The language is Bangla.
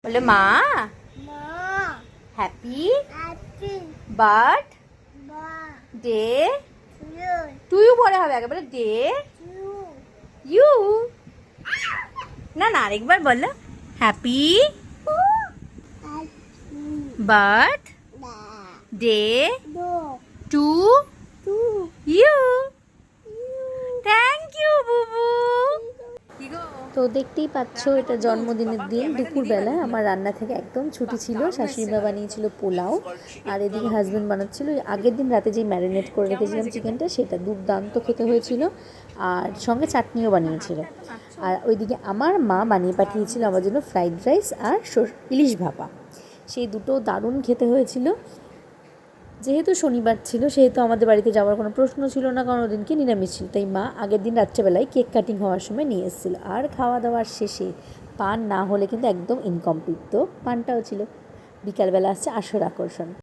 বলে মা হ্যাপি বার্থডে টু ইউ পরে হবে আগে বলে ডে ইউ না না আরেকবার বলো happy birthday to you thank you বুবু। তো দেখতেই পাচ্ছ এটা জন্মদিনের দিন দুপুরবেলায় আমার রান্না থেকে একদম ছুটি ছিল। শাশুড়িমা বানিয়েছিল পোলাও, আর এদিকে হাজব্যান্ড বানাচ্ছিল আগের দিন রাতে যে ম্যারিনেট করে রেখেছিলাম চিকেনটা, সেটা দুর্দান্ত খেতে হয়েছিল, আর সঙ্গে চাটনিও বানিয়েছিল। আর ওইদিকে আমার মা বানিয়ে পাঠিয়েছিল আমার জন্য ফ্রাইড রাইস আর ইলিশ ভাপা, সেই দুটো দারুণ খেতে হয়েছিল। যেহেতু শনিবার ছিল সেহেতু আমাদের বাড়িতে যাওয়ার কোনো প্রশ্ন ছিল না, কারণ ওদিনকে নিরামিষ ছিল, তাই মা আগের দিন রাত্রেবেলায় কেক কাটিং হওয়ার সময় নিয়ে এসেছিলো। আর খাওয়া দাওয়ার শেষে পান না হলে কিন্তু একদম ইনকমপ্লিট, তো পানটাও ছিল। বিকালবেলা আসছে আসর আকর্ষণ।